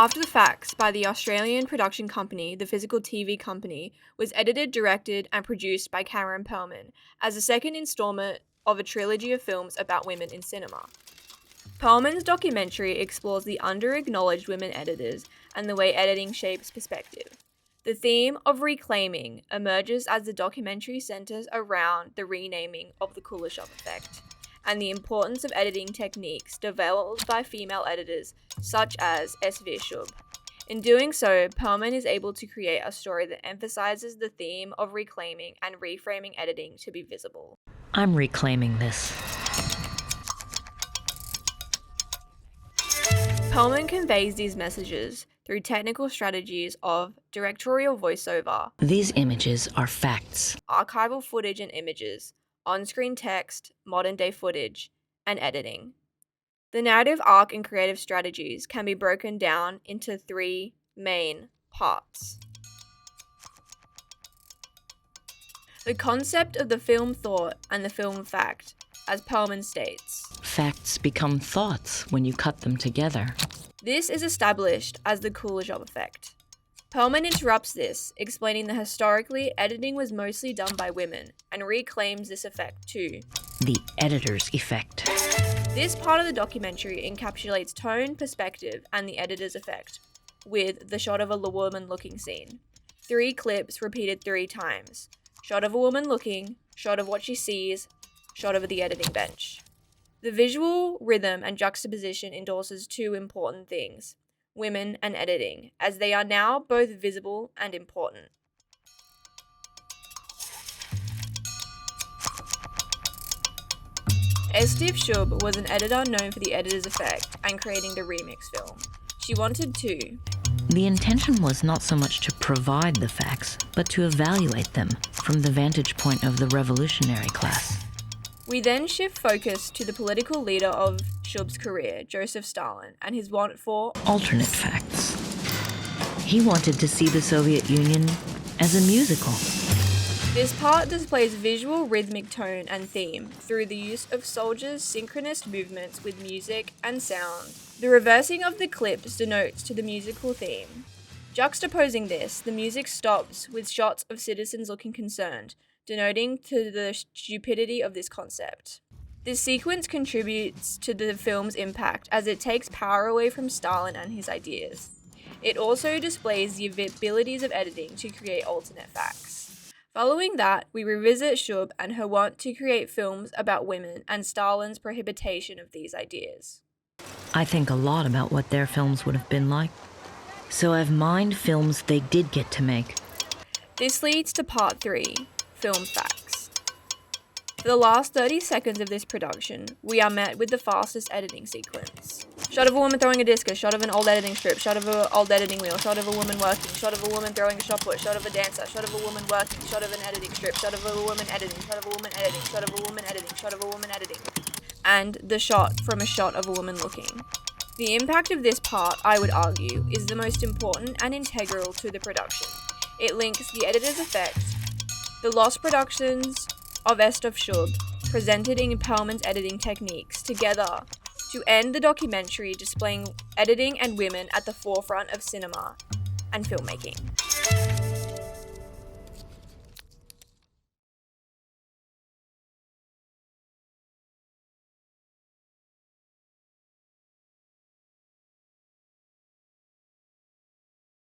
After the Facts by the Australian production company The Physical TV Company was edited, directed, and produced by Karen Pearlman as the second installment of a trilogy of films about women in cinema. Pearlman's documentary explores the under-acknowledged women editors and the way editing shapes perspective. The theme of reclaiming emerges as the documentary centers around the renaming of the Kuleshov effect and the importance of editing techniques developed by female editors such as S.V. Shub. In doing so, Pearlman is able to create a story that emphasizes the theme of reclaiming and reframing editing to be visible. I'm reclaiming this. Pearlman conveys these messages through technical strategies of directorial voiceover, These images are facts. archival footage and images, on-screen text, modern-day footage, and editing. The narrative arc and creative strategies can be broken down into three main parts. The concept of the film thought and the film fact, as Pearlman states. Facts become thoughts when you cut them together. This is established as the Kuleshov effect. Pearlman interrupts this, explaining that historically editing was mostly done by women, and reclaims this effect too. The editor's effect. This part of the documentary encapsulates tone, perspective, and the editor's effect, with the shot of a woman looking scene. 3 clips repeated 3 times. Shot of a woman looking, shot of what she sees, shot of the editing bench. The visual rhythm and juxtaposition endorses 2 important things: women and editing, as they are now both visible and important. S.V. Shub was an editor known for the editor's effect and creating the remix film. She wanted to. The intention was not so much to provide the facts, but to evaluate them from the vantage point of the revolutionary class. We then shift focus to the political leader of Shub's career, Joseph Stalin, and his want for Alternate facts. He wanted to see the Soviet Union as a musical. This part displays visual rhythmic tone and theme through the use of soldiers' synchronous movements with music and sound. The reversing of the clips denotes to the musical theme. Juxtaposing this, the music stops with shots of citizens looking concerned, denoting to the stupidity of this concept. This sequence contributes to the film's impact as it takes power away from Stalin and his ideas. It also displays the abilities of editing to create alternate facts. Following that, we revisit Shub and her want to create films about women and Stalin's prohibition of these ideas. I think a lot about what their films would have been like. So I've mined films they did get to make. This leads to part 3, film facts. For the last 30 seconds of this production, we are met with the fastest editing sequence. Shot of a woman throwing a discus, shot of an old editing strip, shot of an old editing wheel, shot of a woman working, shot of a woman throwing a shot put, shot of a dancer, shot of a woman working, shot of an editing strip, shot of a woman editing, shot of a woman editing, shot of a woman editing, shot of a woman editing, and the shot from a shot of a woman looking. The impact of this part, I would argue, is the most important and integral to the production. It links the editor's effect, the lost productions of S.V. Shub, presented in Pearlman's editing techniques, together to end the documentary displaying editing and women at the forefront of cinema and filmmaking.